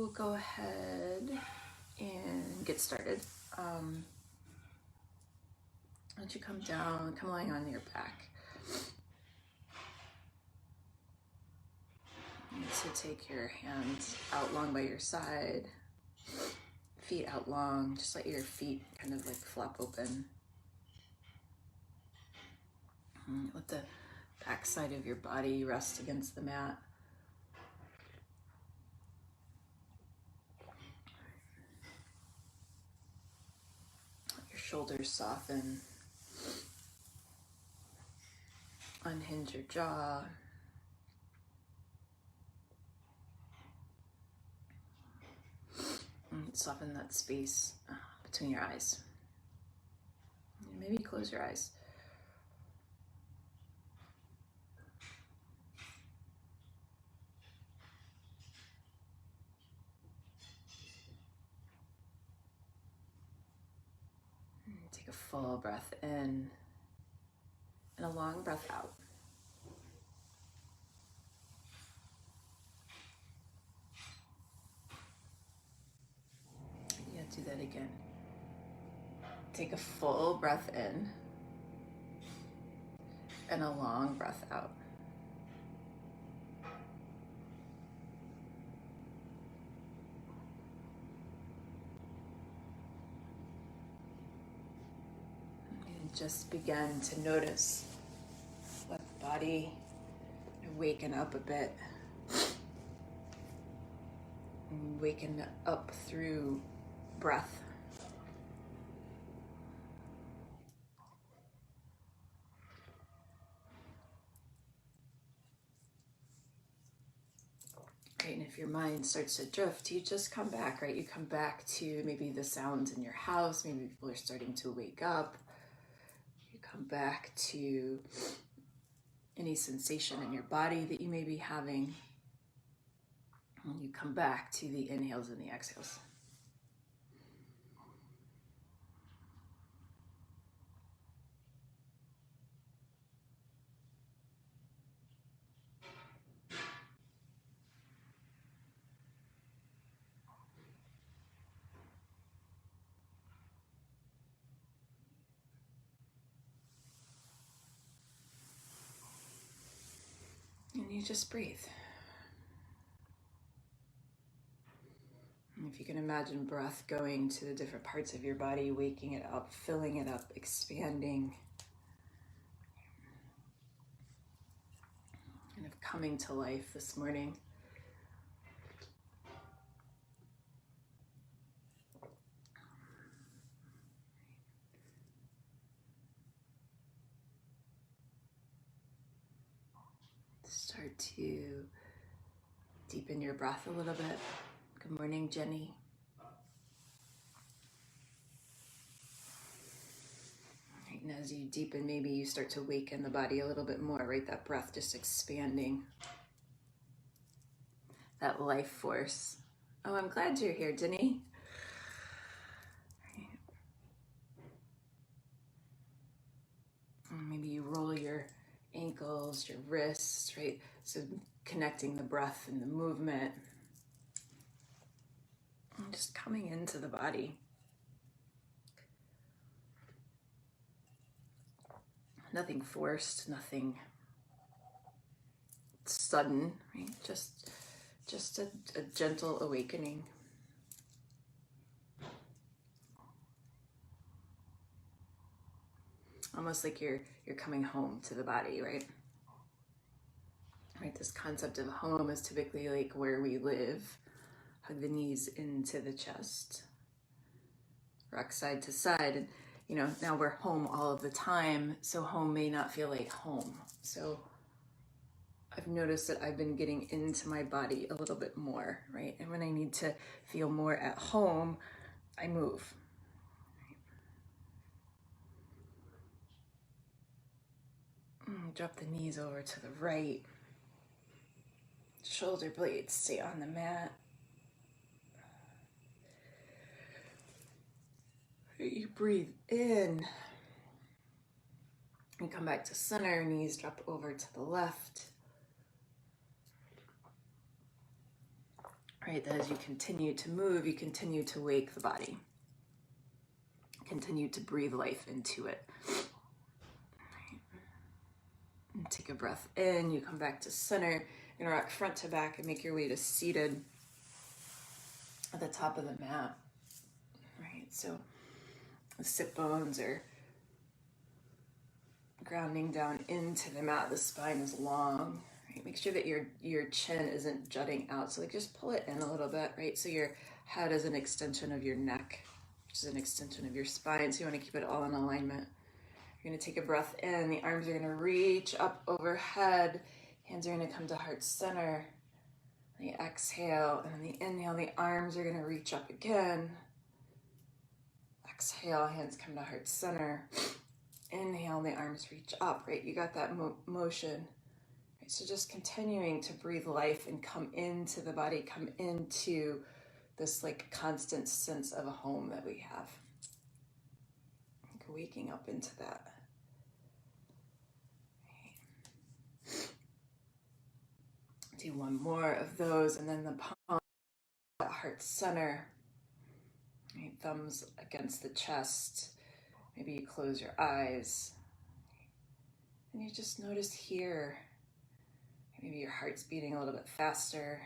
We'll go ahead and get started. Why don't you come down, come lying on your back. So take your hands out long by your side, feet out long, just let your feet kind of like flop open. Let the back side of your body rest against the mat. Let your shoulders soften. Unhinge your jaw. And soften that space between your eyes. And maybe close your eyes. And take a full breath in and a long breath out. Do that again. Take a full breath in and a long breath out. And just begin to notice, let the body waken up a bit. And waken up through breath. Right, and if your mind starts to drift, you just come back, right? You come back to maybe the sounds in your house, maybe people are starting to wake up. You come back to any sensation in your body that you may be having. And you come back to the inhales and the exhales. And you just breathe. And if you can imagine breath going to the different parts of your body, waking it up, filling it up, expanding, kind of coming to life this morning. Start to deepen your breath a little bit. Good morning, Jenny. Right, and as you deepen, maybe you start to waken the body a little bit more, right? That breath just expanding. That life force. Oh, I'm glad you're here, Jenny. Maybe you roll your ankles, your wrists, right? So connecting the breath and the movement. And just coming into the body. Nothing forced, nothing sudden, right? Just a gentle awakening. Almost like you're coming home to the body, right? Right, this concept of home is typically like where we live. Hug the knees into the chest. Rock side to side. And, you know, now we're home all of the time, so home may not feel like home. So I've noticed that I've been getting into my body a little bit more, right? And when I need to feel more at home, I move. Drop the knees over to the right. Shoulder blades stay on the mat. You breathe in. And come back to center. Knees drop over to the left. right? That as you continue to move, you continue to wake the body. Continue to breathe life into it. And take a breath in, you come back to center. You're gonna rock front to back and make your way to seated at the top of the mat, right? So the sit bones are grounding down into the mat. The spine is long, right? Make sure that your chin isn't jutting out. So like just pull it in a little bit, right? So your head is an extension of your neck, which is an extension of your spine. So you want to keep it all in alignment. You're going to take a breath in. The arms are going to reach up overhead. Hands are going to come to heart center. The exhale, and on the inhale, the arms are going to reach up again. Exhale, hands come to heart center. Inhale, the arms reach up, right? You got that motion. Right? So just continuing to breathe life and come into the body, come into this like constant sense of a home that we have. Like waking up into that. Do one more of those, and then the palm at heart center. Right, thumbs against the chest. Maybe you close your eyes. And you just notice here. Maybe your heart's beating a little bit faster.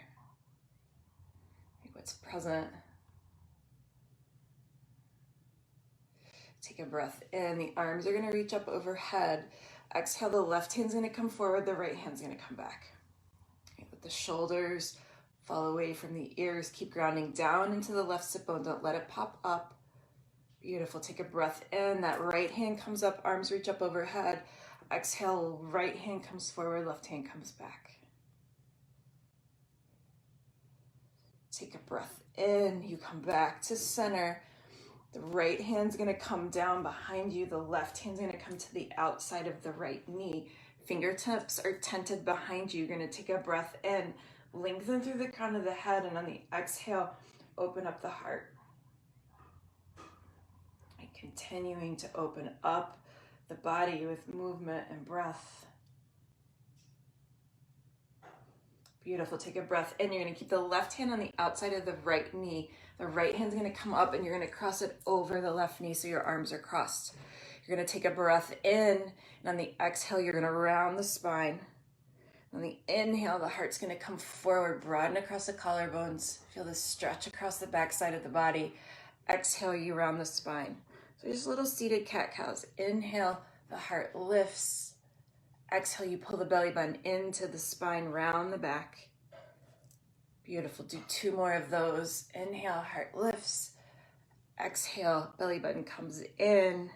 Like what's present. Take a breath in. The arms are going to reach up overhead. Exhale, the left hand's going to come forward. The right hand's going to come back. Let the shoulders fall away from the ears. Keep grounding down into the left sit bone. Don't let it pop up. Beautiful. Take a breath in. That right hand comes up. Arms reach up overhead. Exhale, right hand comes forward. Left hand comes back. Take a breath in. You come back to center. The right hand's going to come down behind you. The left hand's going to come to the outside of the right knee. Fingertips are tented behind you. You're going to take a breath in, lengthen through the crown of the head, and on the exhale, open up the heart. And continuing to open up the body with movement and breath. Beautiful. Take a breath in. You're going to keep the left hand on the outside of the right knee. The right hand's going to come up, and you're going to cross it over the left knee so your arms are crossed. You're going to take a breath in, and on the exhale, you're going to round the spine. On the inhale, the heart's going to come forward, broaden across the collarbones. Feel the stretch across the backside of the body. Exhale, you round the spine. So just little seated cat-cows. Inhale, the heart lifts. Exhale, you pull the belly button into the spine, round the back. Beautiful. Do two more of those. Inhale, heart lifts. Exhale, belly button comes in.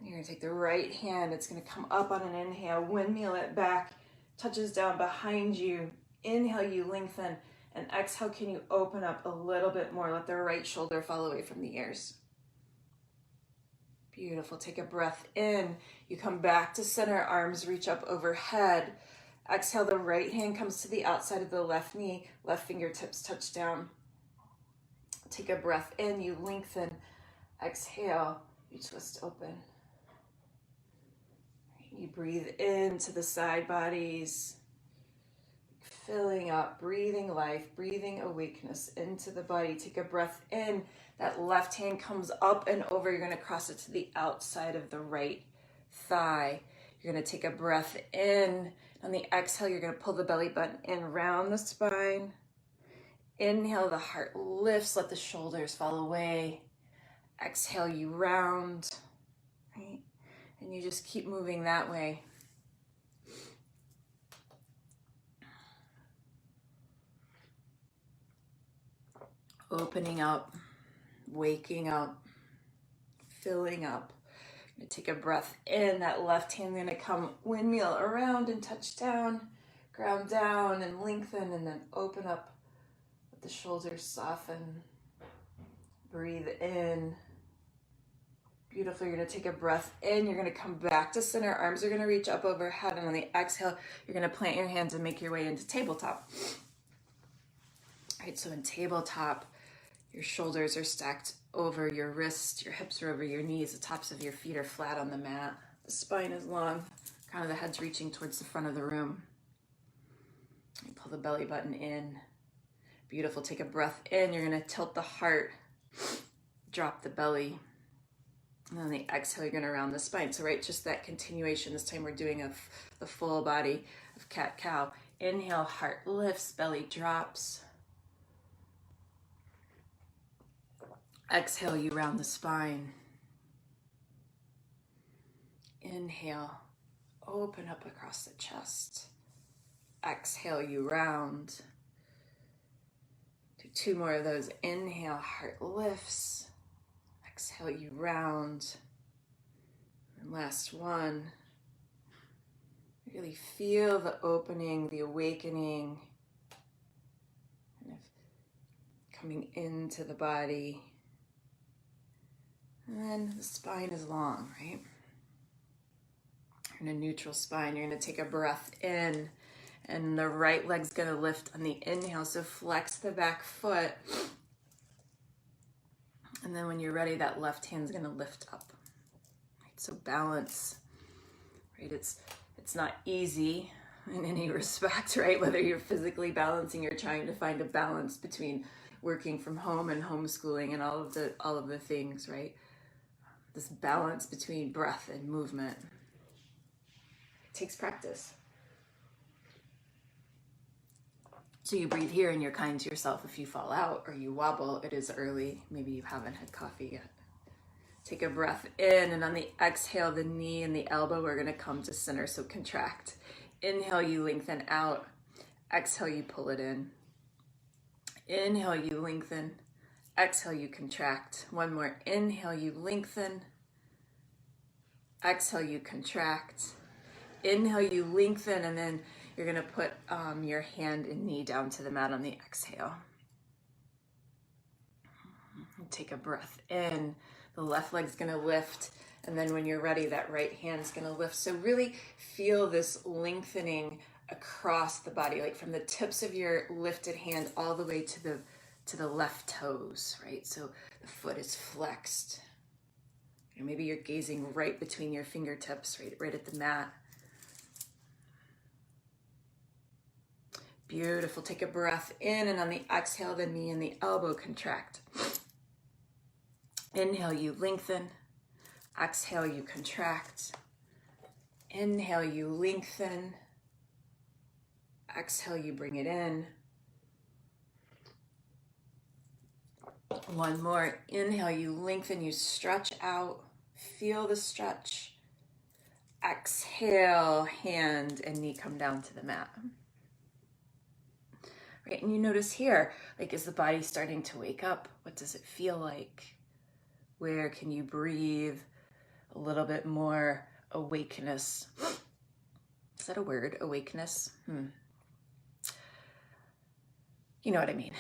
You're going to take the right hand. It's going to come up on an inhale. Windmill it back. Touches down behind you. Inhale, you lengthen. And exhale, can you open up a little bit more? Let the right shoulder fall away from the ears. Beautiful. Take a breath in. You come back to center. Arms reach up overhead. Exhale, the right hand comes to the outside of the left knee. Left fingertips touch down. Take a breath in. You lengthen. Exhale, you twist open. You breathe into the side bodies, filling up, breathing life, breathing awakeness into the body. Take a breath in. That left hand comes up and over. You're going to cross it to the outside of the right thigh. You're going to take a breath in. On the exhale, you're going to pull the belly button in, round the spine. Inhale, the heart lifts. Let the shoulders fall away. Exhale, you round. Right? And you just keep moving that way. Opening up, waking up, filling up. You're gonna take a breath in. That left hand's gonna come windmill around and touch down, ground down and lengthen, and then open up. Let the shoulders soften. Breathe in. Beautiful. You're going to take a breath in. You're going to come back to center. Arms are going to reach up overhead. And on the exhale, you're going to plant your hands and make your way into tabletop. All right, so in tabletop, your shoulders are stacked over your wrists. Your hips are over your knees. The tops of your feet are flat on the mat. The spine is long. Crown of the head's reaching towards the front of the room. You pull the belly button in. Beautiful. Take a breath in. You're going to tilt the heart, drop the belly. And on the exhale, you're going to round the spine. So, right, just that continuation. This time we're doing the full body of cat-cow. Inhale, heart lifts, belly drops. Exhale, you round the spine. Inhale, open up across the chest. Exhale, you round. Do 2 more of those. Inhale, heart lifts. Exhale, you round. And last one. Really feel the opening, the awakening, kind of coming into the body. And then the spine is long, right? You're in a neutral spine. You're going to take a breath in, and the right leg's going to lift on the inhale. So flex the back foot. And then when you're ready, that left hand's going to lift up. Right? So balance, right? It's not easy in any respect, right? Whether you're physically balancing, you're trying to find a balance between working from home and homeschooling and all of the things, right? This balance between breath and movement. It takes practice. So you breathe here and you're kind to yourself. If you fall out or you wobble, it is early. Maybe you haven't had coffee yet. Take a breath in, and on the exhale, the knee and the elbow are going to come to center, so contract. Inhale, you lengthen out. Exhale, you pull it in. Inhale, you lengthen. Exhale, you contract. One more. Inhale, you lengthen. Exhale, you contract. Inhale, you lengthen, and then you're going to put your hand and knee down to the mat on the exhale. Take a breath in. The left leg's going to lift, and then when you're ready, that right hand's going to lift. So really feel this lengthening across the body, like from the tips of your lifted hand all the way to the left toes, right? So the foot is flexed. And maybe you're gazing right between your fingertips, right at the mat. Beautiful. Take a breath in, and on the exhale, the knee and the elbow contract. Inhale, you lengthen. Exhale, you contract. Inhale, you lengthen. Exhale, you bring it in. One more. Inhale, you lengthen, you stretch out. Feel the stretch. Exhale, hand and knee come down to the mat. Right, and you notice here, like, is the body starting to wake up? What does it feel like? Where can you breathe a little bit more awakeness? Is that a word, awakeness? You know what I mean.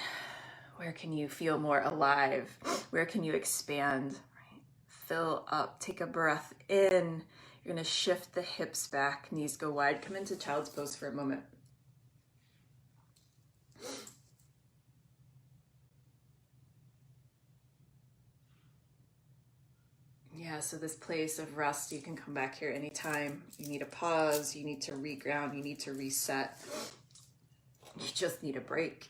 Where can you feel more alive? Where can you expand? Right? Fill up, take a breath in. You're gonna shift the hips back, knees go wide. Come into child's pose for a moment. Yeah, so this place of rest, you can come back here anytime. You need a pause, you need to reground, you need to reset. You just need a break.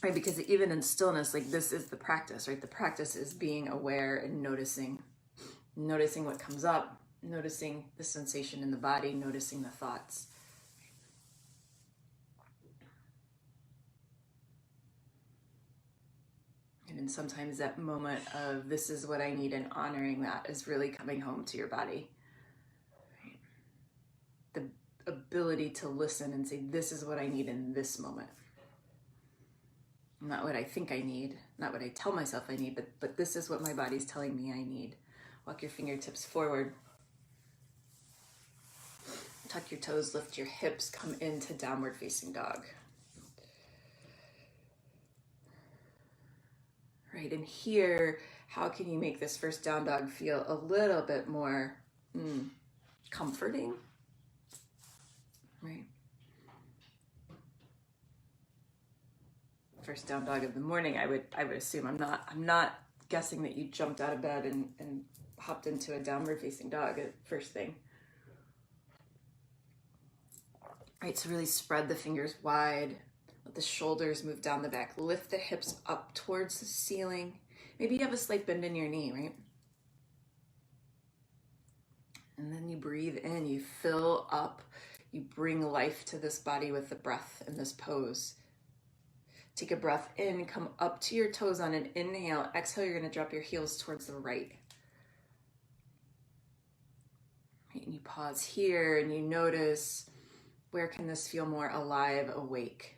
Right, because even in stillness, like, this is the practice, right? The practice is being aware and noticing what comes up, noticing the sensation in the body, noticing the thoughts. And sometimes that moment of this is what I need and honoring that is really coming home to your body. Right? The ability to listen and say, this is what I need in this moment. Not what I think I need, not what I tell myself I need, but this is what my body's telling me I need. Walk your fingertips forward. Tuck your toes, lift your hips, come into downward facing dog. Right, and here, how can you make this first down dog feel a little bit more comforting? Right. First down dog of the morning, I would assume. I'm not guessing that you jumped out of bed and hopped into a downward facing dog at first thing. Right, so really spread the fingers wide. Let the shoulders move down the back. Lift the hips up towards the ceiling. Maybe you have a slight bend in your knee, right? And then you breathe in, you fill up, you bring life to this body with the breath in this pose. Take a breath in, come up to your toes on an inhale. Exhale, you're going to drop your heels towards the right. And you pause here and you notice, where can this feel more alive, awake?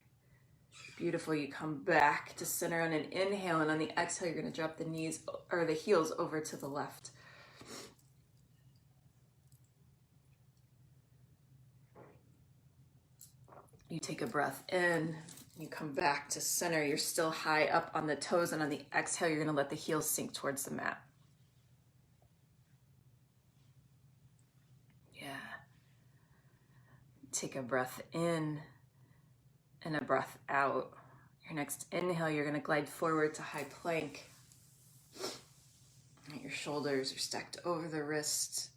Beautiful. You come back to center on an inhale, and on the exhale, you're going to drop the knees or the heels over to the left. You take a breath in, you come back to center. You're still high up on the toes, and on the exhale, you're going to let the heels sink towards the mat. Yeah. Take a breath in and a breath out. Your next inhale, you're going to glide forward to high plank. Your shoulders are stacked over the wrists.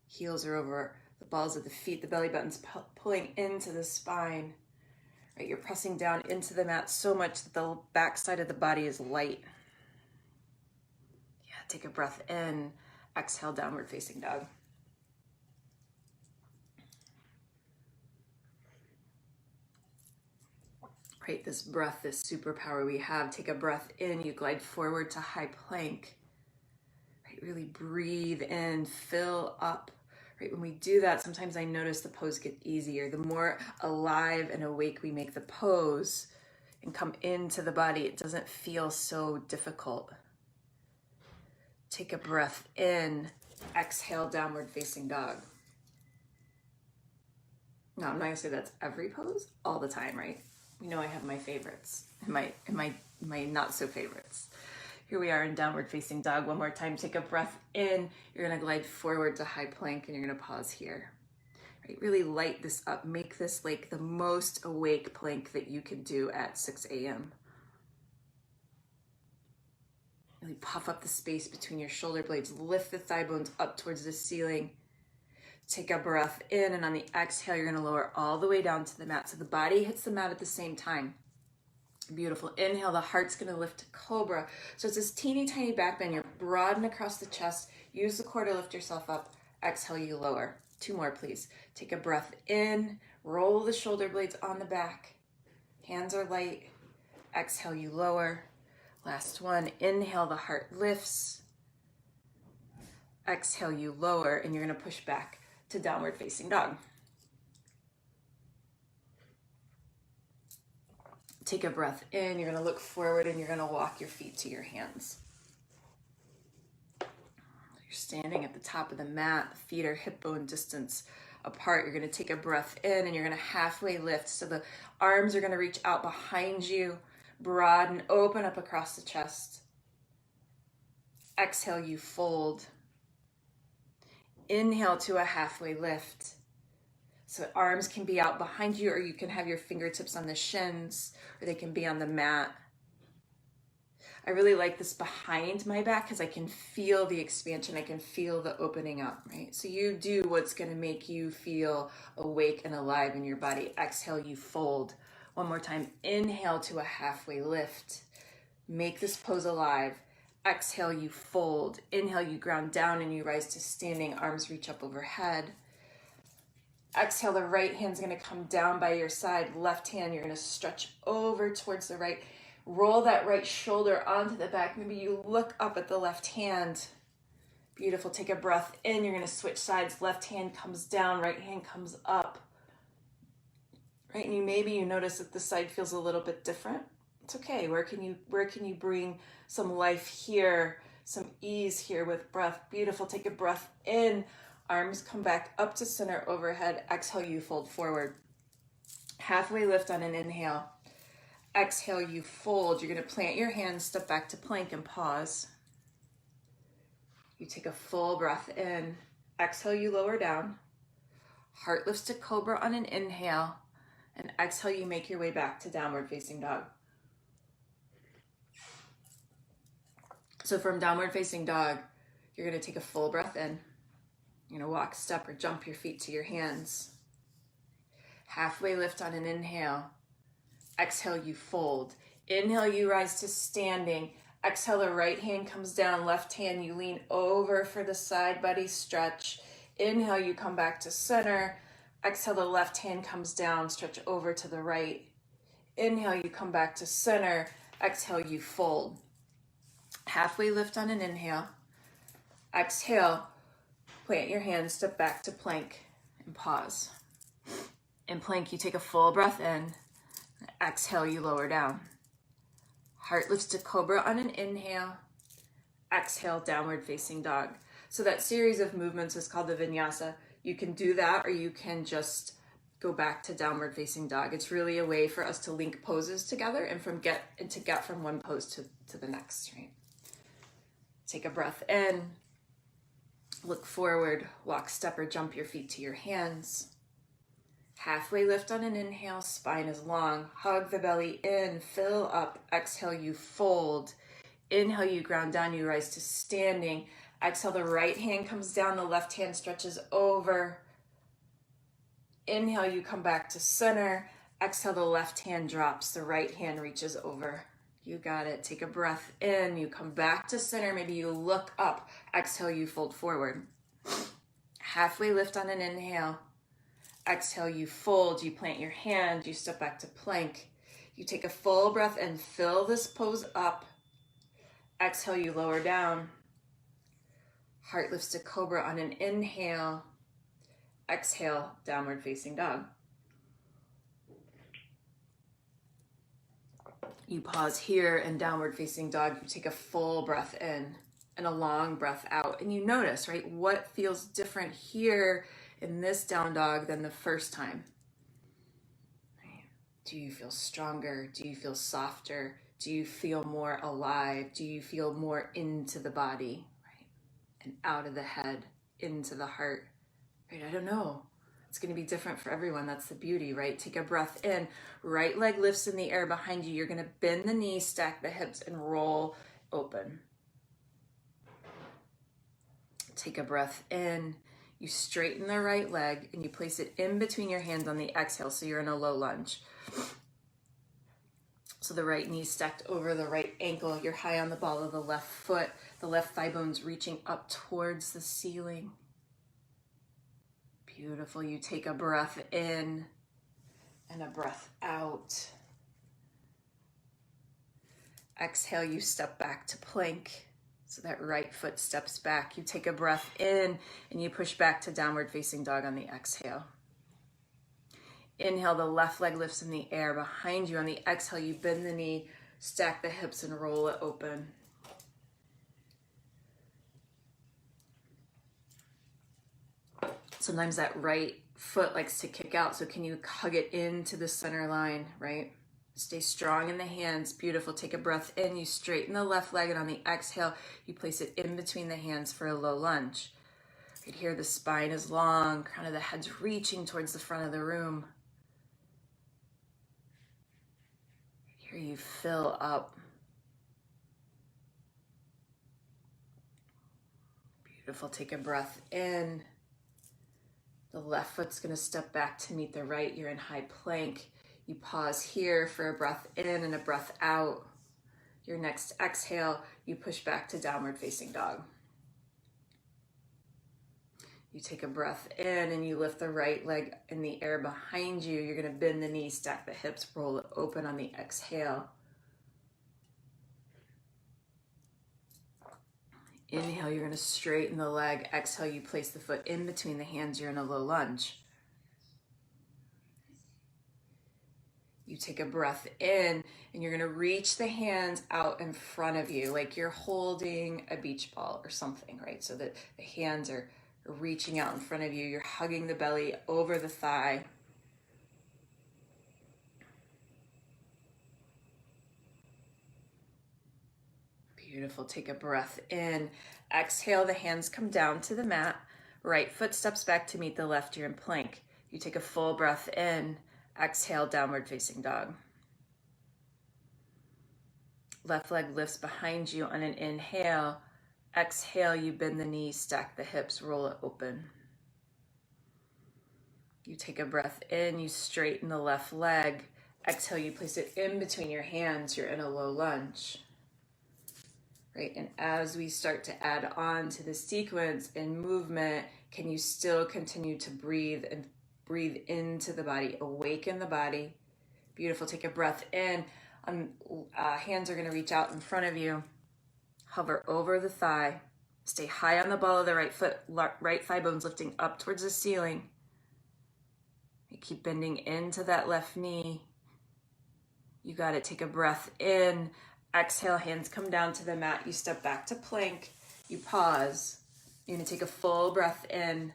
Heels are over the balls of the feet. The belly button's pulling into the spine. Right, you're pressing down into the mat so much that the back side of the body is light. Yeah, take a breath in. Exhale, downward facing dog. Right, this breath, this superpower we have. Take a breath in. You glide forward to high plank. Right, really breathe in, fill up. Right, when we do that, sometimes I notice the pose get easier. The more alive and awake we make the pose and come into the body, it doesn't feel so difficult. Take a breath in, exhale, downward facing dog. No, I'm not gonna say that's every pose all the time, right? You know I have my favorites and my not so favorites. Here we are in downward facing dog. One more time, take a breath in. You're gonna glide forward to high plank and you're gonna pause here. Right, really light this up. Make this like the most awake plank that you can do at 6 a.m. Really puff up the space between your shoulder blades. Lift the thigh bones up towards the ceiling. Take a breath in, and on the exhale, you're gonna lower all the way down to the mat. So the body hits the mat at the same time. Beautiful. Inhale, the heart's gonna lift to Cobra. So it's this teeny tiny back bend. You're broaden across the chest. Use the core to lift yourself up. Exhale, you lower. 2 more, please. Take a breath in. Roll the shoulder blades on the back. Hands are light. Exhale, you lower. Last one. Inhale, the heart lifts. Exhale, you lower, and you're gonna push back to downward facing dog. Take a breath in, you're gonna look forward and you're gonna walk your feet to your hands. You're standing at the top of the mat, feet are hip bone distance apart. You're gonna take a breath in and you're gonna halfway lift. So the arms are gonna reach out behind you, broaden, open up across the chest. Exhale, you fold. Inhale to a halfway lift. So arms can be out behind you, or you can have your fingertips on the shins, or they can be on the mat. I really like this behind my back because I can feel the expansion. I can feel the opening up, right? So you do what's going to make you feel awake and alive in your body. Exhale, you fold. One more time. Inhale to a halfway lift. Make this pose alive. Exhale, you fold. Inhale, you ground down and you rise to standing. Arms reach up overhead. Exhale, the right hand's gonna come down by your side. Left hand, you're gonna stretch over towards the right. Roll that right shoulder onto the back. Maybe you look up at the left hand. Beautiful, take a breath in. You're gonna switch sides. Left hand comes down, right hand comes up. Right, and maybe you notice that this side feels a little bit different. It's okay, where can you bring some life here, some ease here with breath? Beautiful, take a breath in. Arms come back up to center overhead. Exhale, you fold forward. Halfway lift on an inhale. Exhale, you fold. You're gonna plant your hands, step back to plank and pause. You take a full breath in. Exhale, you lower down. Heart lifts to Cobra on an inhale. And exhale, you make your way back to downward facing dog. So from downward facing dog, you're gonna take a full breath in. You're gonna walk, step, or jump your feet to your hands. Halfway lift on an inhale. Exhale, you fold. Inhale, you rise to standing. Exhale, the right hand comes down, left hand, you lean over for the side body stretch. Inhale, you come back to center. Exhale, the left hand comes down, stretch over to the right. Inhale, you come back to center. Exhale, you fold. Halfway lift on an inhale. Exhale, plant your hands, step back to plank and pause. In plank, you take a full breath in. Exhale, you lower down. Heart lifts to Cobra on an inhale. Exhale, downward facing dog. So that series of movements is called the vinyasa. You can do that, or you can just go back to downward facing dog. It's really a way for us to link poses together and to get from one pose to the next, right? Take a breath in. Look forward, walk, step, or jump your feet to your hands. Halfway lift on an inhale, spine is long. Hug the belly in, fill up. Exhale, you fold. Inhale, you ground down, you rise to standing. Exhale, the right hand comes down, the left hand stretches over. Inhale, you come back to center. Exhale, the left hand drops, the right hand reaches over. You got it. Take a breath in, you come back to center, maybe you look up. Exhale, you fold forward. Halfway lift on an inhale. Exhale, you fold, you plant your hand, you step back to plank. You take a full breath and fill this pose up. Exhale, you lower down. Heart lifts to Cobra on an inhale. Exhale, downward facing dog. You pause here and downward facing dog. You take a full breath in and a long breath out. And you notice, right, what feels different here in this down dog than the first time. Do you feel stronger? Do you feel softer? Do you feel more alive? Do you feel more into the body, right? And out of the head, into the heart, right? I don't know. It's going to be different for everyone. That's the beauty, right? Take a breath in. Right leg lifts in the air behind you. You're going to bend the knees, stack the hips, and roll open. Take a breath in. You straighten the right leg and you place it in between your hands on the exhale, so you're in a low lunge. So the right knee stacked over the right ankle. You're high on the ball of the left foot. The left thigh bone's reaching up towards the ceiling. Beautiful. You take a breath in and a breath out. Exhale, you step back to plank. So that right foot steps back. You take a breath in and you push back to downward facing dog on the exhale. Inhale, the left leg lifts in the air behind you. On the exhale, you bend the knee, stack the hips, and roll it open. Sometimes that right foot likes to kick out, so can you hug it into the center line, right? Stay strong in the hands. Beautiful. Take a breath in. You straighten the left leg, and on the exhale, you place it in between the hands for a low lunge. Right here, the spine is long. Crown of the head's reaching towards the front of the room. Right here, you fill up. Beautiful. Take a breath in. The left foot's going to step back to meet the right. You're in high plank. You pause here for a breath in and a breath out. Your next exhale, you push back to downward facing dog. You take a breath in and you lift the right leg in the air behind you. You're going to bend the knees, stack the hips, roll it open on the exhale. Inhale, you're going to straighten the leg. Exhale, you place the foot in between the hands. You're in a low lunge. You take a breath in and you're going to reach the hands out in front of you like you're holding a beach ball or something, right? So that the hands are reaching out in front of you. You're hugging the belly over the thigh. Beautiful. Take a breath in. Exhale, the hands come down to the mat. Right foot steps back to meet the left. You're in plank. You take a full breath in. Exhale, downward facing dog. Left leg lifts behind you on an inhale. Exhale, you bend the knees, stack the hips, roll it open. You take a breath in, you straighten the left leg. Exhale, you place it in between your hands. You're in a low lunge. Right, and as we start to add on to the sequence and movement, can you still continue to breathe and breathe into the body, awaken the body. Beautiful, take a breath in. Hands are gonna reach out in front of you. Hover over the thigh. Stay high on the ball of the right foot, right thigh bones lifting up towards the ceiling. You keep bending into that left knee. You got it, take a breath in. Exhale, hands come down to the mat. You step back to plank. You pause. You're gonna take a full breath in.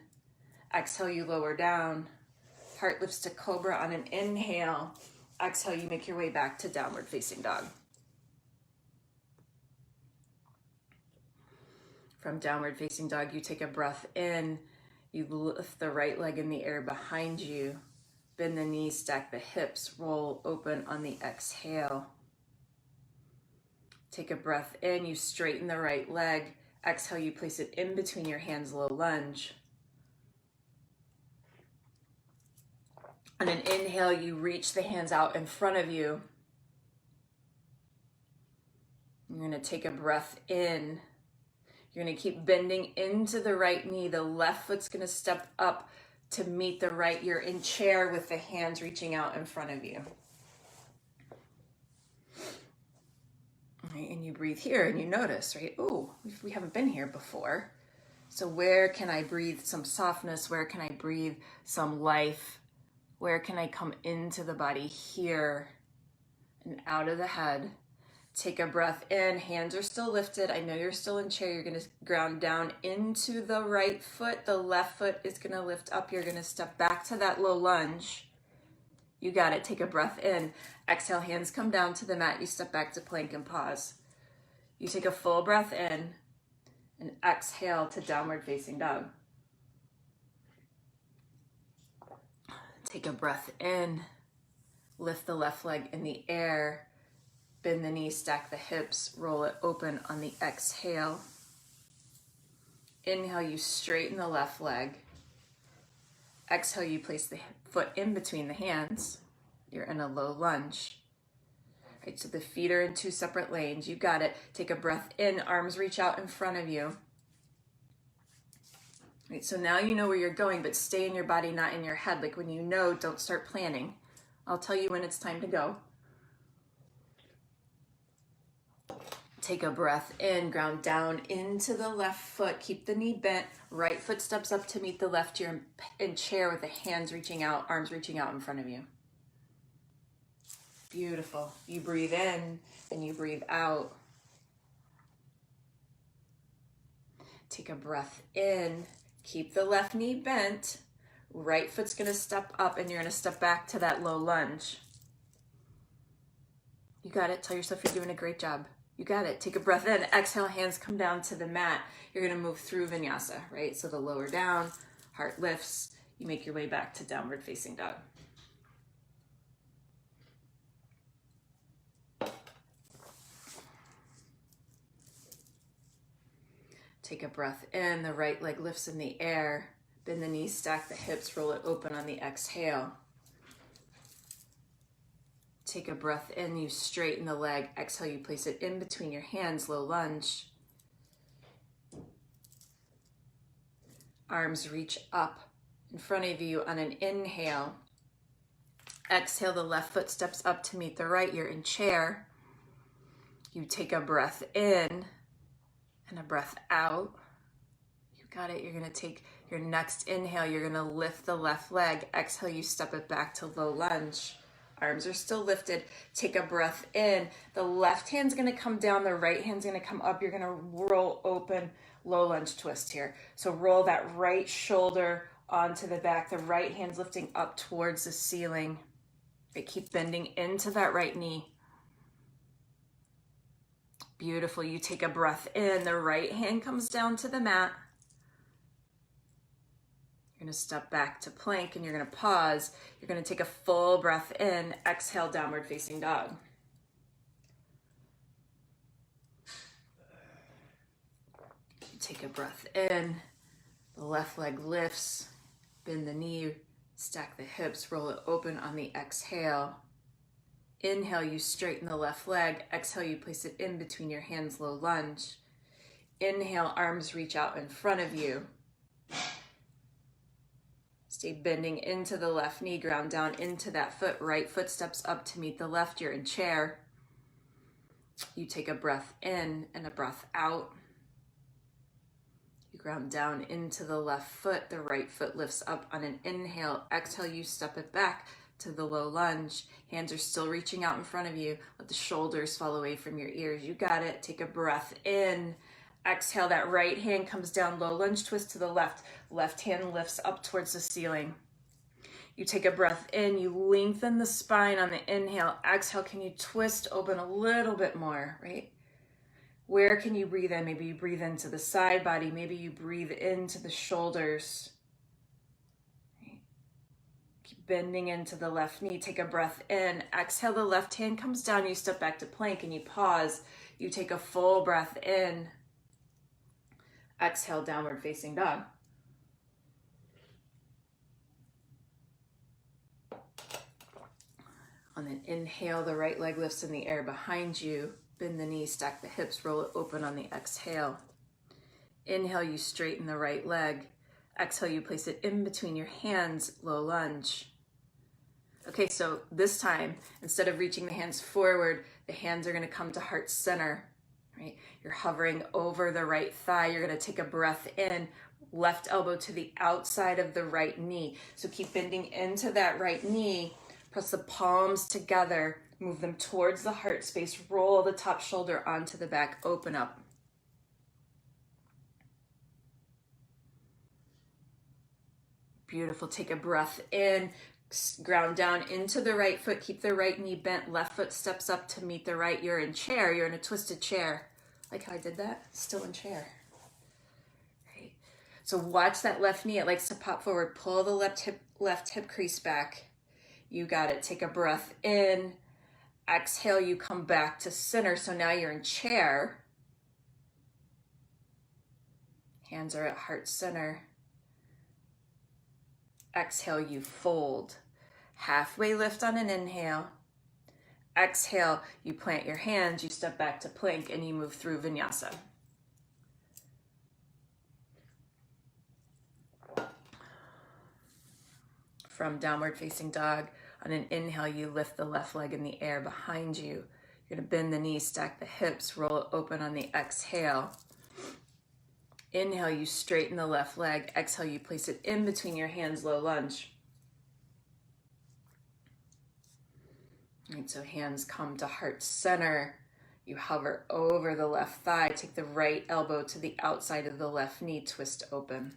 Exhale, you lower down. Heart lifts to Cobra on an inhale. Exhale, you make your way back to downward facing dog. From downward facing dog, you take a breath in. You lift the right leg in the air behind you. Bend the knees, stack the hips, roll open on the exhale. Take a breath in, you straighten the right leg. Exhale, you place it in between your hands, low lunge. On an inhale, you reach the hands out in front of you. You're gonna take a breath in. You're gonna keep bending into the right knee. The left foot's gonna step up to meet the right. You're in chair with the hands reaching out in front of you. Right, and you breathe here and you notice, right? Oh, we haven't been here before. So where can I breathe some softness? Where can I breathe some life? Where can I come into the body here and out of the head? Take a breath in, hands are still lifted. I know you're still in chair. You're gonna ground down into the right foot. The left foot is gonna lift up. You're gonna step back to that low lunge. You got it, take a breath in. Exhale, hands come down to the mat. You step back to plank and pause. You take a full breath in and exhale to downward facing dog. Take a breath in, lift the left leg in the air, bend the knees, stack the hips, roll it open on the exhale. Inhale, you straighten the left leg. Exhale, you place the foot in between the hands. You're in a low lunge. Right, so the feet are in two separate lanes. You got it. Take a breath in, arms reach out in front of you. Right, so now you know where you're going, but stay in your body, not in your head. Like when you know, don't start planning. I'll tell you when it's time to go. Take a breath in, ground down into the left foot. Keep the knee bent. Right foot steps up to meet the left. You're in chair with the hands reaching out, arms reaching out in front of you. Beautiful. You breathe in and you breathe out. Take a breath in. Keep the left knee bent. Right foot's gonna step up and you're gonna step back to that low lunge. You got it. Tell yourself you're doing a great job. You got it. Take a breath in. Exhale, hands come down to the mat. You're gonna move through vinyasa, right? So the lower down, heart lifts. You make your way back to downward facing dog. Take a breath in. The right leg lifts in the air. Bend the knees, stack the hips, roll it open on the exhale. Take a breath in, you straighten the leg. Exhale, you place it in between your hands, low lunge. Arms reach up in front of you on an inhale. Exhale, the left foot steps up to meet the right. You're in chair. You take a breath in and a breath out. You got it. You're gonna take your next inhale. You're gonna lift the left leg. Exhale, you step it back to low lunge. Arms are still lifted. Take a breath in. The left hand's gonna come down, the right hand's gonna come up. You're gonna roll open, low lunge twist here. So roll that right shoulder onto the back. The right hand's lifting up towards the ceiling. They keep bending into that right knee. Beautiful. You take a breath in. The right hand comes down to the mat. You're gonna step back to plank and you're gonna pause. You're gonna take a full breath in, exhale, downward facing dog. You take a breath in, the left leg lifts, bend the knee, Stack the hips, roll it open on the exhale. Inhale, you straighten the left leg. Exhale, you place it in between your hands, low lunge. Inhale, arms reach out in front of you. Stay bending into the left knee, ground down into that foot. Right foot steps up to meet the left. You're in chair. You take a breath in and a breath out. You ground down into the left foot. The right foot lifts up on an inhale. Exhale, you step it back to the low lunge. Hands are still reaching out in front of you. Let the shoulders fall away from your ears. You got it. Take a breath in. Exhale, that right hand comes down, low lunge twist to the left. Left hand lifts up towards the ceiling. You take a breath in, you lengthen the spine on the inhale. Exhale, can you twist open a little bit more, right? Where can you breathe in? Maybe you breathe into the side body. Maybe you breathe into the shoulders. Right? Keep bending into the left knee. Take a breath in. Exhale, the left hand comes down. You step back to plank and you pause. You take a full breath in. Exhale, downward facing dog. On an inhale, the right leg lifts in the air behind you. Bend the knees, stack the hips, roll it open on the exhale. Inhale, you straighten the right leg. Exhale, you place it in between your hands, low lunge. Okay, so this time, instead of reaching the hands forward, the hands are going to come to heart center. Right? You're hovering over the right thigh. You're going to take a breath in, left elbow to the outside of the right knee. So keep bending into that right knee. Press the palms together. Move them towards the heart space. Roll the top shoulder onto the back. Open up. Beautiful. Take a breath in. Ground down into the right foot. Keep the right knee bent. Left foot steps up to meet the right. You're in chair. You're in a twisted chair. Like how I did that? Still in chair. Right. So watch that left knee. It likes to pop forward. Pull the left hip crease back. You got it. Take a breath in. Exhale, you come back to center. So now you're in chair. Hands are at heart center. Exhale, you fold. Halfway lift on an inhale. Exhale, you plant your hands, you step back to plank, and you move through vinyasa. From downward facing dog, on an inhale, you lift the left leg in the air behind you. You're going to bend the knees, stack the hips, roll it open on the exhale. Inhale, you straighten the left leg. Exhale, you place it in between your hands, low lunge. All right, so hands come to heart center. You hover over the left thigh. Take the right elbow to the outside of the left knee. Twist open.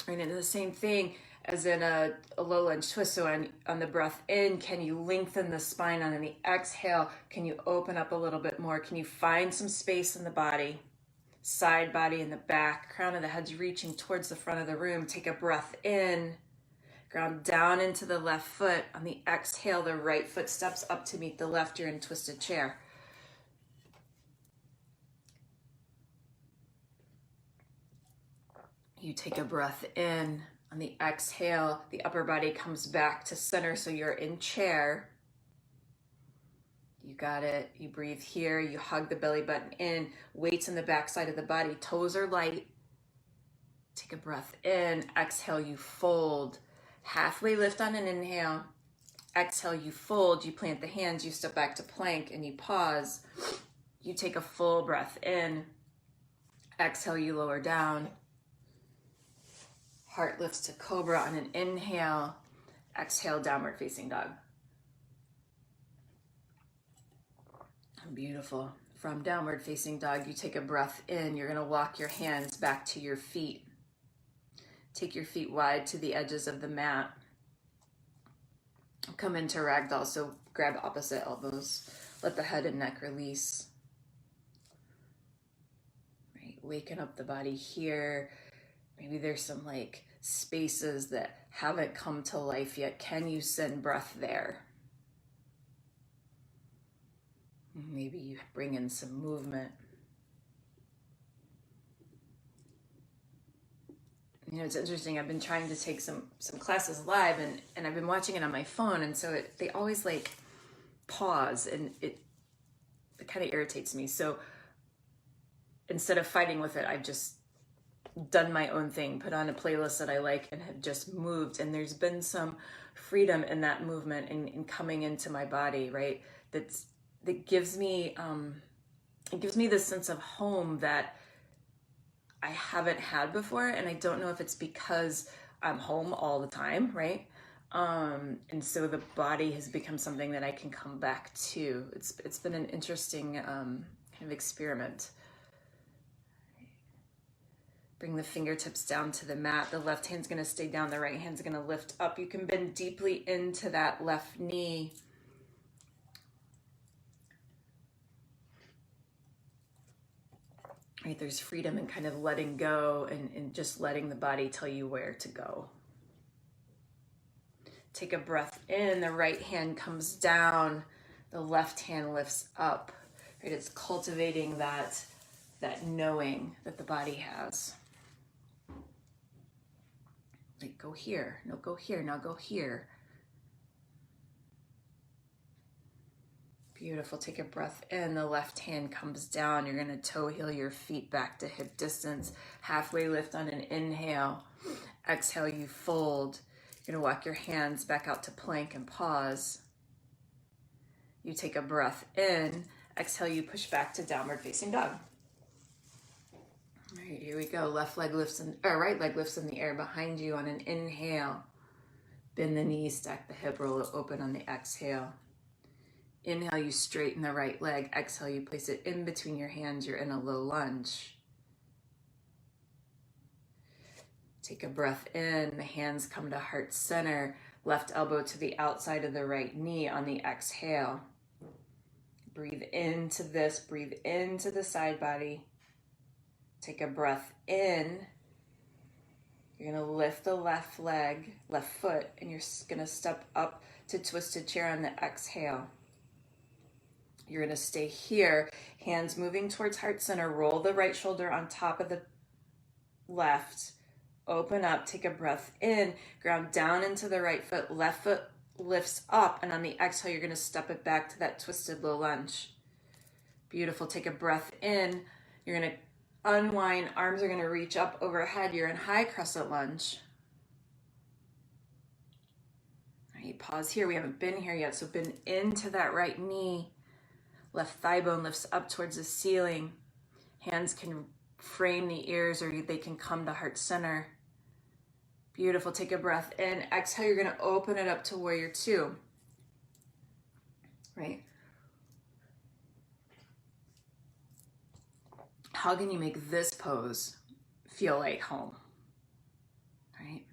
And into the same thing as in a low lunge twist. So on the breath in, can you lengthen the spine? On the exhale, can you open up a little bit more? Can you find some space in the body? Side body in the back, crown of the head's reaching towards the front of the room. Take a breath in, ground down into the left foot. On the exhale, the right foot steps up to meet the left. You're in twisted chair. You take a breath in. On the exhale, the upper body comes back to center, so you're in chair. You got it. You breathe here. You hug the belly button in. Weights in the back side of the body. Toes are light. Take a breath in. Exhale, you fold. Halfway lift on an inhale. Exhale, you fold. You plant the hands. You step back to plank and you pause. You take a full breath in. Exhale, you lower down. Heart lifts to Cobra on an inhale. Exhale, downward facing dog. Beautiful. From downward facing dog, you take a breath in. You're going to walk your hands back to your feet. Take your feet wide to the edges of the mat. Come into ragdoll, so grab opposite elbows. Let the head and neck release. Right, waken up the body here. Maybe there's some like spaces that haven't come to life yet. Can you send breath there? Maybe you bring in some movement. You know, it's interesting. I've been trying to take some classes live, and I've been watching it on my phone, and so they always like pause, and it kind of irritates me. So instead of fighting with it, I've just done my own thing, put on a playlist that I like, and have just moved. And there's been some freedom in that movement and in coming into my body, right? That gives me it gives me this sense of home that I haven't had before. And I don't know if it's because I'm home all the time, right? And so the body has become something that I can come back to. It's been an interesting kind of experiment. Bring the fingertips down to the mat. The left hand's gonna stay down, the right hand's gonna lift up. You can bend deeply into that left knee. Right, there's freedom in kind of letting go and just letting the body tell you where to go. Take a breath in, the right hand comes down, the left hand lifts up. Right, it's cultivating that knowing that the body has. Like, go here, no, go here, now go here. Beautiful. Take a breath in. The left hand comes down. You're going to toe heel your feet back to hip distance. Halfway lift on an inhale. Exhale, you fold. You're going to walk your hands back out to plank and pause. You take a breath in. Exhale, you push back to downward facing dog. All right, here we go. Left leg lifts right leg lifts in the air behind you on an inhale. Bend the knees, stack the hip, roll it open on the exhale. Inhale, you straighten the right leg. Exhale, you place it in between your hands. You're in a low lunge. Take a breath in. The hands come to heart center. Left elbow to the outside of the right knee on the exhale. Breathe into this. Breathe into the side body. Take a breath in. You're going to lift the left leg, left foot, and you're going to step up to twisted chair on the exhale. You're going to stay here, hands moving towards heart center. Roll the right shoulder on top of the left. Open up, take a breath in, ground down into the right foot. Left foot lifts up, and on the exhale, you're going to step it back to that twisted low lunge. Beautiful. Take a breath in. You're going to unwind. Arms are going to reach up overhead. You're in high crescent lunge. All right, pause here. We haven't been here yet, so bend into that right knee. Left thigh bone lifts up towards the ceiling. Hands can frame the ears or they can come to heart center. Beautiful. Take a breath in. Exhale, you're going to open it up to warrior two. Right? How can you make this pose feel like home? Right?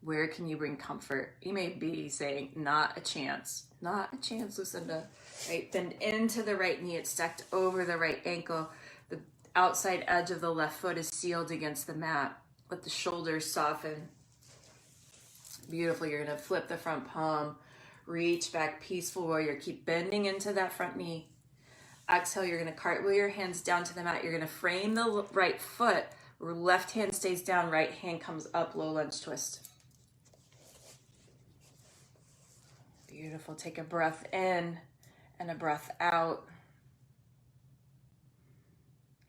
Where can you bring comfort? You may be saying, not a chance. Not a chance, Lucinda. Right? Bend into the right knee. It's stacked over the right ankle. The outside edge of the left foot is sealed against the mat. Let the shoulders soften. Beautiful. You're going to flip the front palm. Reach back, peaceful warrior. Keep bending into that front knee. Exhale, you're going to cartwheel your hands down to the mat. You're going to frame the right foot. Left hand stays down. Right hand comes up. Low lunge twist. Beautiful. Take a breath in and a breath out.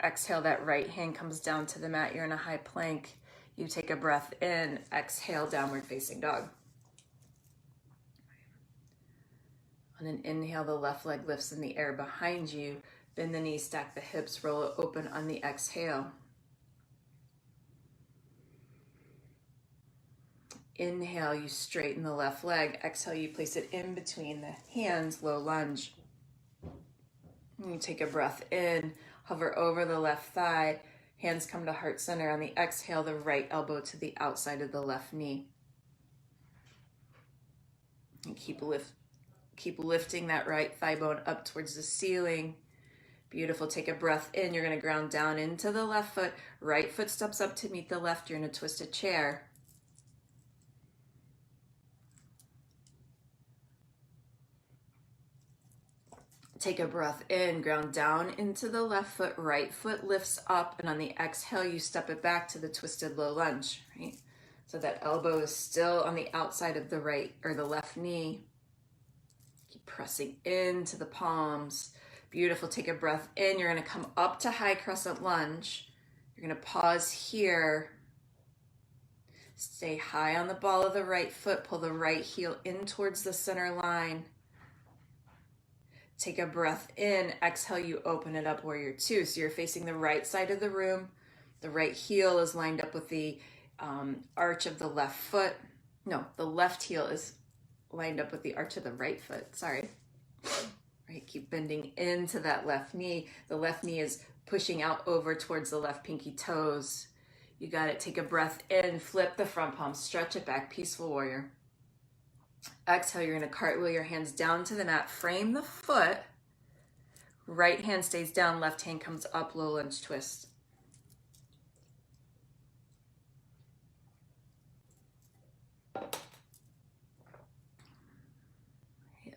Exhale, that right hand comes down to the mat. You're in a high plank. You take a breath in. Exhale, downward facing dog. On an inhale, the left leg lifts in the air behind you. Bend the knees, stack the hips, roll it open on the exhale. Inhale, you straighten the left leg. Exhale, you place it in between the hands, low lunge. And you take a breath in, hover over the left thigh. Hands come to heart center. On the exhale, the right elbow to the outside of the left knee. And keep lifting that right thigh bone up towards the ceiling. Beautiful. Take a breath in. You're going to ground down into the left foot. Right foot steps up to meet the left. You're in a twisted chair. Take a breath in, ground down into the left foot, right foot lifts up, and on the exhale, you step it back to the twisted low lunge, right? So that elbow is still on the outside of the right or the left knee. Keep pressing into the palms. Beautiful. Take a breath in. You're going to come up to high crescent lunge. You're going to pause here. Stay high on the ball of the right foot. Pull the right heel in towards the center line. Take a breath in. Exhale, you open it up, warrior two. So you're facing the right side of the room. The right heel is lined up with the arch of the left foot. No, the left heel is lined up with the arch of the right foot. Sorry. Right, keep bending into that left knee. The left knee is pushing out over towards the left pinky toes. You got it. Take a breath in. Flip the front palm. Stretch it back. Peaceful warrior. Exhale, you're going to cartwheel your hands down to the mat. Frame the foot. Right hand stays down. Left hand comes up. Low lunge twist.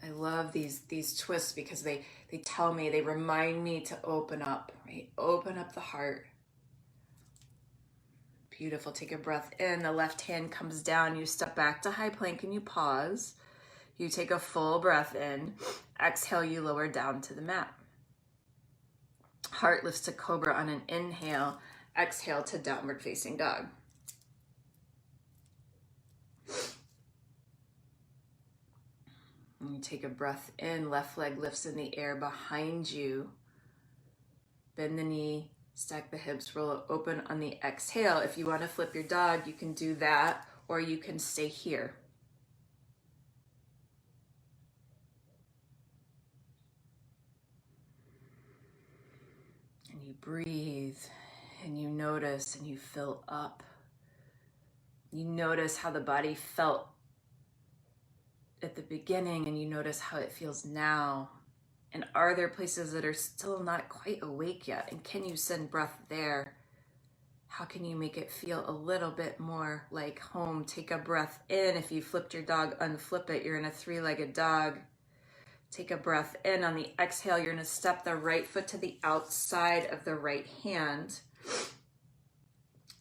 I love these twists because they tell me, they remind me to open up, right? Open up the heart. Beautiful. Take a breath in. The left hand comes down. You step back to high plank and you pause. You take a full breath in. Exhale, you lower down to the mat. Heart lifts to Cobra on an inhale. Exhale to downward facing dog. And you take a breath in. Left leg lifts in the air behind you. Bend the knee. Stack the hips, roll it open on the exhale. If you want to flip your dog, you can do that, or you can stay here. And you breathe, and you notice, and you fill up. You notice how the body felt at the beginning, and you notice how it feels now. And are there places that are still not quite awake yet? And can you send breath there? How can you make it feel a little bit more like home? Take a breath in. If you flipped your dog, unflip it. You're in a three-legged dog. Take a breath in. On the exhale, you're going to step the right foot to the outside of the right hand.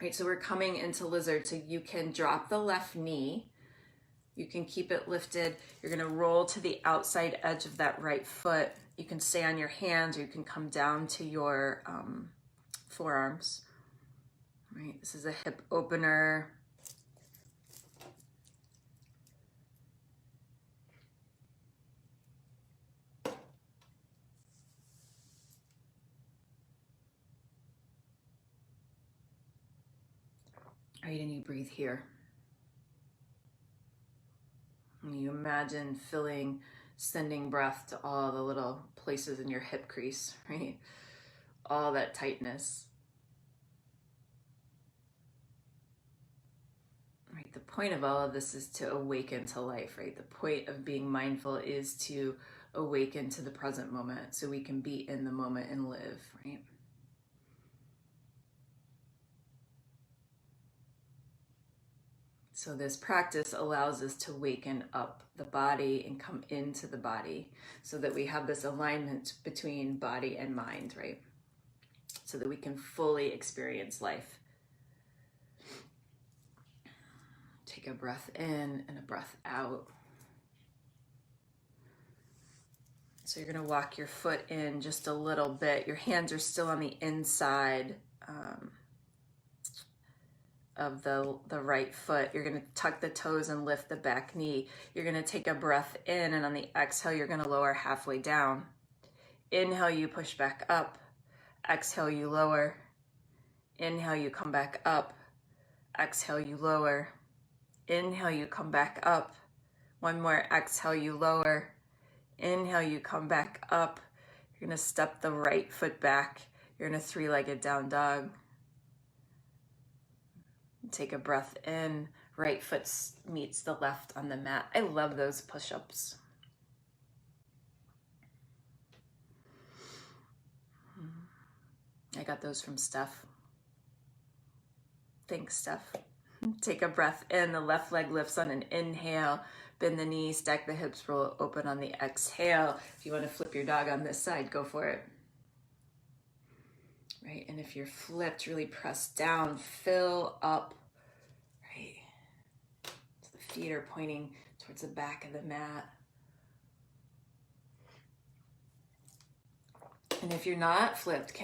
Right, so we're coming into lizard. So you can drop the left knee. You can keep it lifted. You're going to roll to the outside edge of that right foot. You can stay on your hands, or you can come down to your forearms. Right, this is a hip opener. Right, and you breathe here. You imagine sending breath to all the little places in your hip crease, right? All that tightness. Right, the point of all of this is to awaken to life, right? The point of being mindful is to awaken to the present moment so we can be in the moment and live, right? So this practice allows us to waken up the body and come into the body so that we have this alignment between body and mind, right? So that we can fully experience life. Take a breath in and a breath out. So you're going to walk your foot in just a little bit. Your hands are still on the inside of the right foot. You're going to tuck the toes and lift the back knee. You're going to take a breath in, and on the exhale, you're going to lower halfway down. Inhale, you push back up. Exhale, you lower. Inhale, you come back up. Exhale, you lower. Inhale, you come back up. One more. Exhale, you lower. Inhale, you come back up. You're going to step the right foot back. You're in a three-legged down dog. Take a breath in. Right foot meets the left on the mat. I love those push-ups. I got those from Steph. Thanks, Steph. Take a breath in. The left leg lifts on an inhale. Bend the knees, stack the hips, roll it open on the exhale. If you want to flip your dog on this side, go for it. Right, and if you're flipped, really press down, fill up, right? So the feet are pointing towards the back of the mat. And if you're not flipped,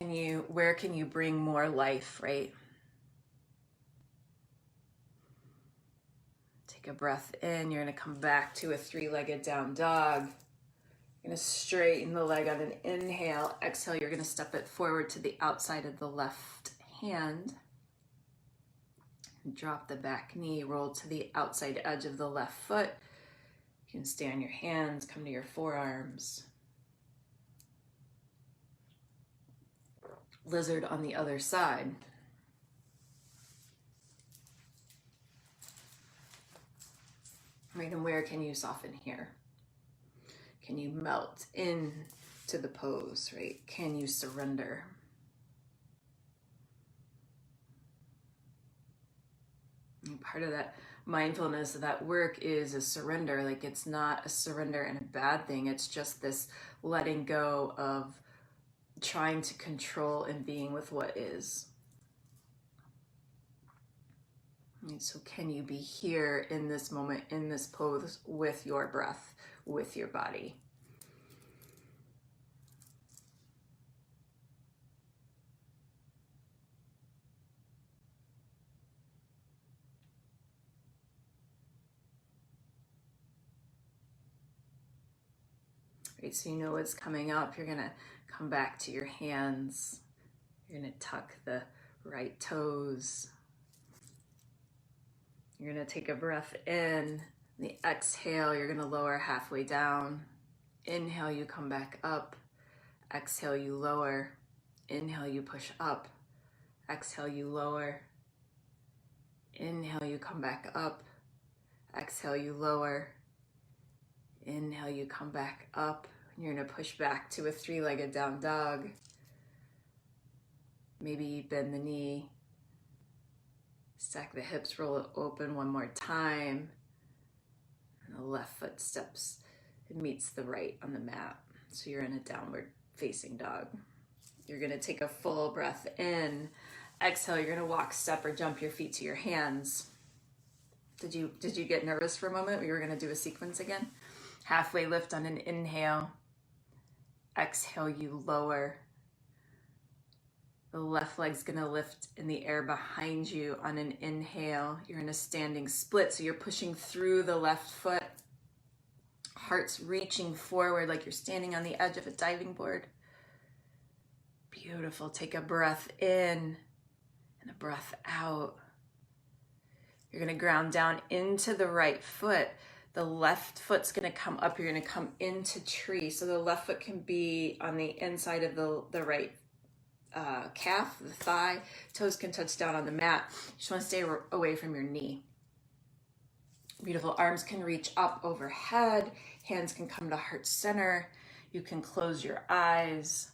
where can you bring more life, right? Take a breath in. You're going to come back to a three-legged down dog. You're going to straighten the leg on an inhale. Exhale, you're going to step it forward to the outside of the left hand. Drop the back knee, roll to the outside edge of the left foot. You can stay on your hands, come to your forearms. Lizard on the other side. Right, and where can you soften here? Can you melt into the pose, right? Can you surrender? And part of that mindfulness, that work is a surrender. Like, it's not a surrender and a bad thing. It's just this letting go of trying to control and being with what is. And so can you be here in this moment, in this pose, with your breath, with your body? Right, so you know what's coming up. You're gonna come back to your hands. You're gonna tuck the right toes. You're gonna take a breath in. The exhale, you're gonna lower halfway down. Inhale, you come back up. Exhale, you lower. Inhale, you push up. Exhale, you lower. Inhale, you come back up. Exhale, you lower. Inhale, you come back up. You're gonna push back to a three-legged down dog. Maybe bend the knee. Stack the hips, roll it open one more time. And the left foot steps and meets the right on the mat. So you're in a downward facing dog. You're gonna take a full breath in. Exhale, you're gonna walk, step, or jump your feet to your hands. Did you get nervous for a moment? We were gonna do a sequence again. Halfway lift on an inhale. Exhale, you lower. The left leg's gonna lift in the air behind you on an inhale. You're in a standing split, so you're pushing through the left foot. Heart's reaching forward like you're standing on the edge of a diving board. Beautiful. Take a breath in and a breath out. You're gonna ground down into the right foot. The left foot's gonna come up. You're gonna come into tree. So the left foot can be on the inside of the right calf, the thigh. Toes can touch down on the mat. You just wanna stay away from your knee. Beautiful. Arms can reach up overhead. Hands can come to heart center. You can close your eyes,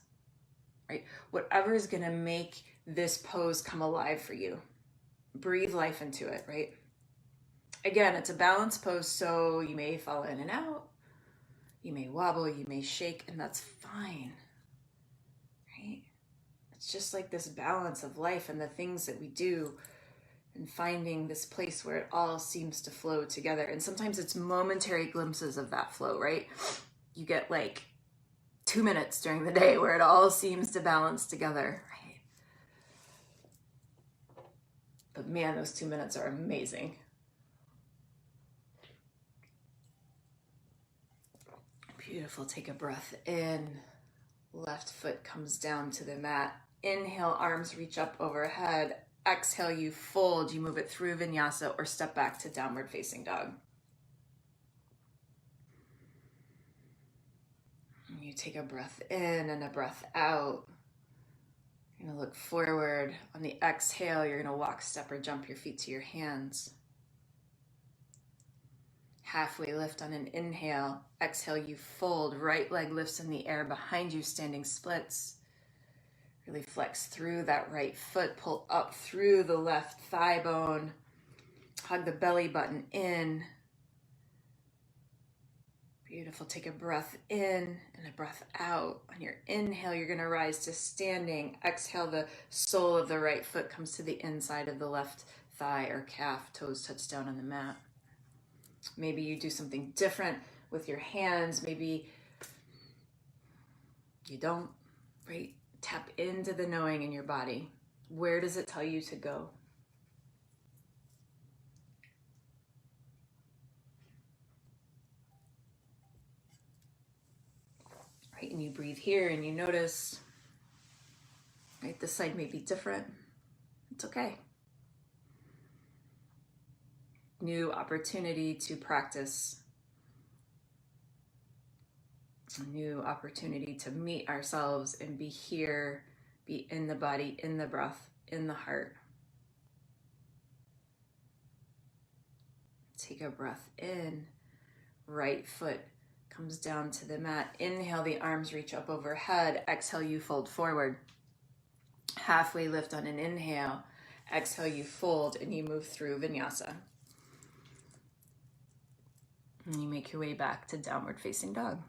right? Whatever is gonna make this pose come alive for you. Breathe life into it, right? Again, it's a balanced pose, so you may fall in and out. You may wobble, you may shake, and that's fine, right? It's just like this balance of life and the things that we do and finding this place where it all seems to flow together. And sometimes it's momentary glimpses of that flow, right? You get like 2 minutes during the day where it all seems to balance together, right? But man, those 2 minutes are amazing. Beautiful. Take a breath in. Left foot comes down to the mat. Inhale, arms reach up overhead. Exhale, you fold. You move it through vinyasa or step back to downward facing dog. And you take a breath in and a breath out. You're going to look forward. On the exhale, you're going to walk, step, or jump your feet to your hands. Halfway lift on an inhale. Exhale, you fold. Right leg lifts in the air behind you, standing splits. Really flex through that right foot. Pull up through the left thigh bone. Hug the belly button in. Beautiful. Take a breath in and a breath out. On your inhale, you're going to rise to standing. Exhale, the sole of the right foot comes to the inside of the left thigh or calf. Toes touch down on the mat. Maybe you do something different with your hands. Maybe you don't, right? Tap into the knowing in your body. Where does it tell you to go? Right, and you breathe here and you notice, right, this side may be different. It's okay. New opportunity to practice. A new opportunity to meet ourselves and be here, be in the body, in the breath, in the heart. Take a breath in. Right foot comes down to the mat. Inhale, the arms reach up overhead. Exhale, you fold forward. Halfway lift on an inhale. Exhale, you fold and you move through vinyasa. And you make your way back to downward facing dog.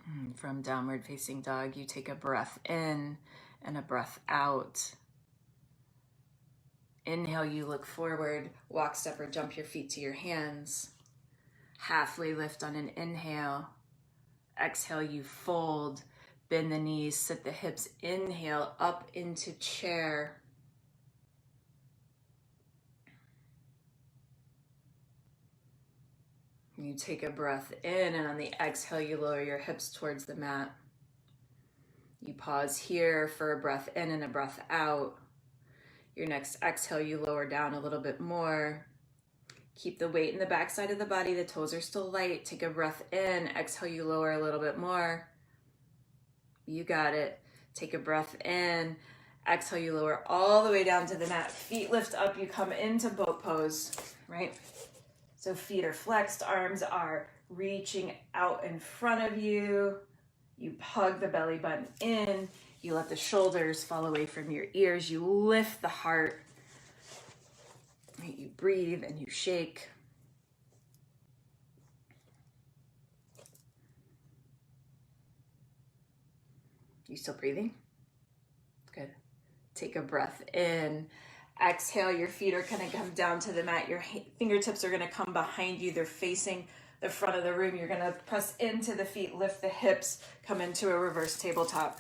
And from downward facing dog, you take a breath in and a breath out. Inhale, you look forward, walk, step, or jump your feet to your hands. Halfway lift on an inhale. Exhale, you fold, bend the knees, sit the hips. Inhale, up into chair. You take a breath in, and on the exhale, you lower your hips towards the mat. You pause here for a breath in and a breath out. Your next exhale, you lower down a little bit more. Keep the weight in the backside of the body. The toes are still light. Take a breath in. Exhale, you lower a little bit more. You got it. Take a breath in. Exhale, you lower all the way down to the mat. Feet lift up. You come into boat pose, right? So feet are flexed. Arms are reaching out in front of you. You hug the belly button in. You let the shoulders fall away from your ears. You lift the heart. You breathe and you shake. You still breathing? Good. Take a breath in. Exhale, your feet are going to come down to the mat. Your fingertips are going to come behind you. They're facing the front of the room. You're going to press into the feet, lift the hips, come into a reverse tabletop.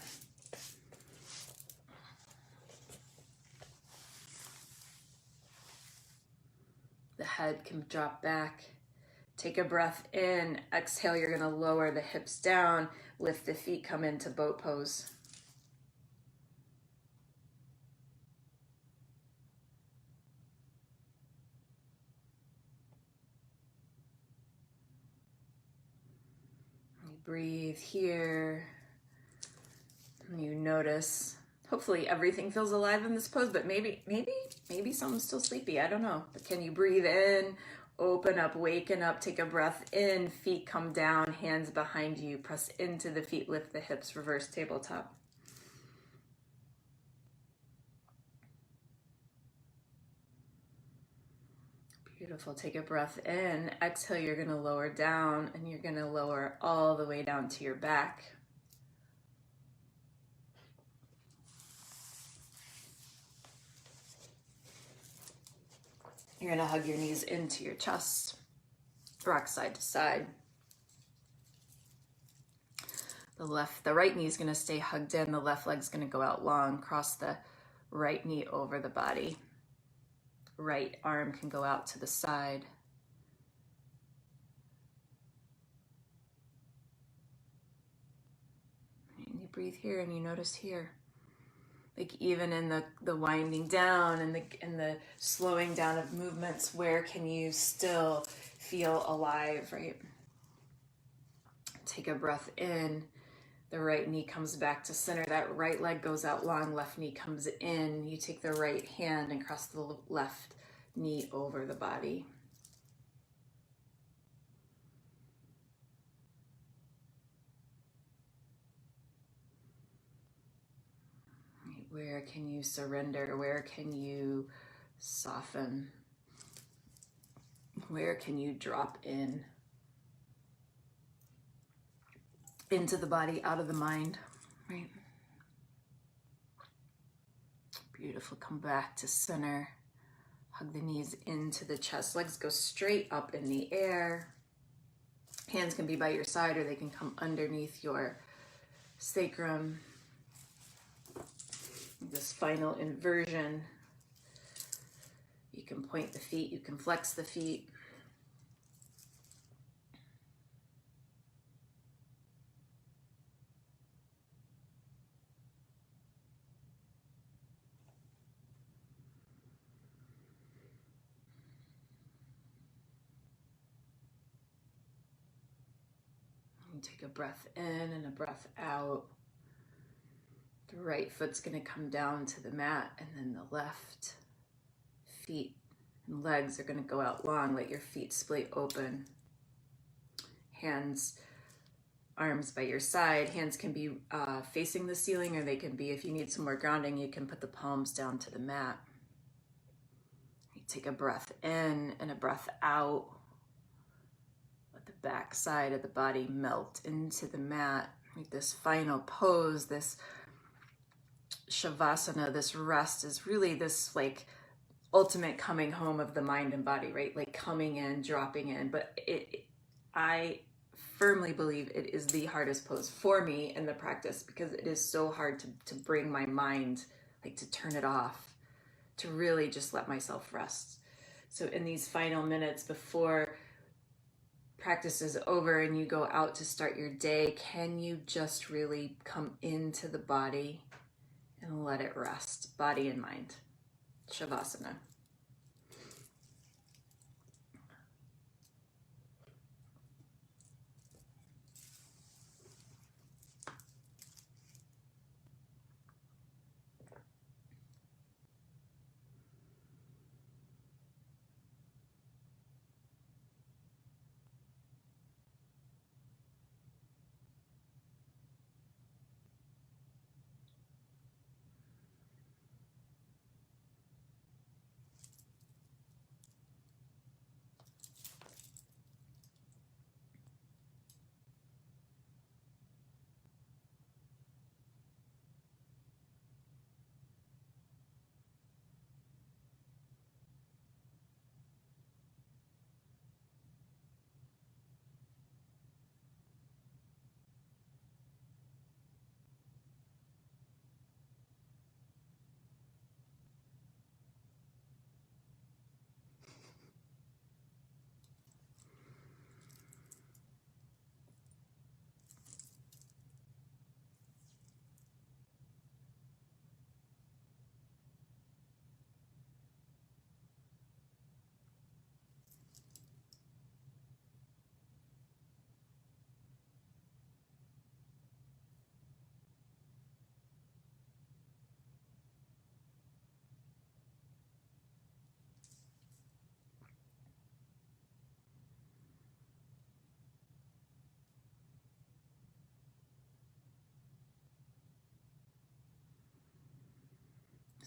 The head can drop back. Take a breath in. Exhale, you're going to lower the hips down. Lift the feet, come into boat pose. You breathe here. You notice. Hopefully everything feels alive in this pose, but maybe someone's still sleepy. I don't know. But can you breathe in, open up, waken up, take a breath in, feet come down, hands behind you, press into the feet, lift the hips, reverse tabletop. Beautiful. Take a breath in. Exhale, you're going to lower down, and you're going to lower all the way down to your back. You're going to hug your knees into your chest, rock side to side. The right knee is going to stay hugged in. The left leg's going to go out long. Cross the right knee over the body. Right arm can go out to the side. And you breathe here and you notice here. Like even in the winding down and the slowing down of movements, where can you still feel alive, right? Take a breath in. The right knee comes back to center. That right leg goes out long. Left knee comes in. You take the right hand and cross the left knee over the body. Where can you surrender? Where can you soften? Where can you drop in? Into the body, out of the mind, right? Beautiful. Come back to center. Hug the knees into the chest. Legs go straight up in the air. Hands can be by your side or they can come underneath your sacrum. The spinal inversion. You can point the feet, you can flex the feet. And take a breath in and a breath out. The right foot's going to come down to the mat, and then the left feet and legs are going to go out long. Let your feet split open. Hands, arms by your side. Hands can be facing the ceiling, or they can be, if you need some more grounding, you can put the palms down to the mat. You take a breath in and a breath out. Let the back side of the body melt into the mat. Make this final pose, this Shavasana, this rest is really this like ultimate coming home of the mind and body, right? Like coming in, dropping in. But I firmly believe it is the hardest pose for me in the practice, because it is so hard to bring my mind, like to turn it off, to really just let myself rest. So in these final minutes before practice is over and you go out to start your day, can you just really come into the body and let it rest, body and mind? Shavasana.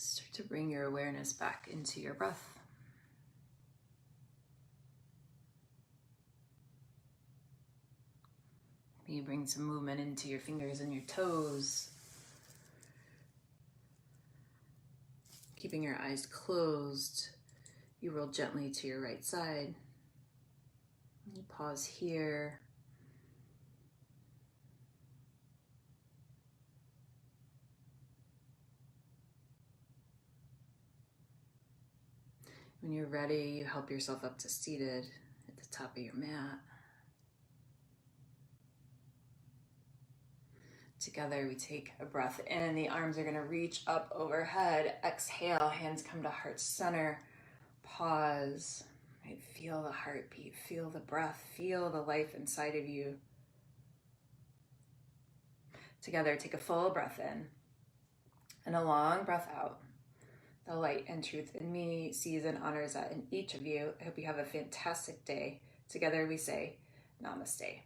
Start to bring your awareness back into your breath. Maybe you bring some movement into your fingers and your toes. Keeping your eyes closed, you roll gently to your right side. You pause here. When you're ready, you help yourself up to seated at the top of your mat. Together, we take a breath in. The arms are going to reach up overhead. Exhale, hands come to heart center. Pause. Right? Feel the heartbeat. Feel the breath. Feel the life inside of you. Together, take a full breath in and a long breath out. The light and truth in me sees and honors that in each of you. I hope you have a fantastic day. Together we say, Namaste.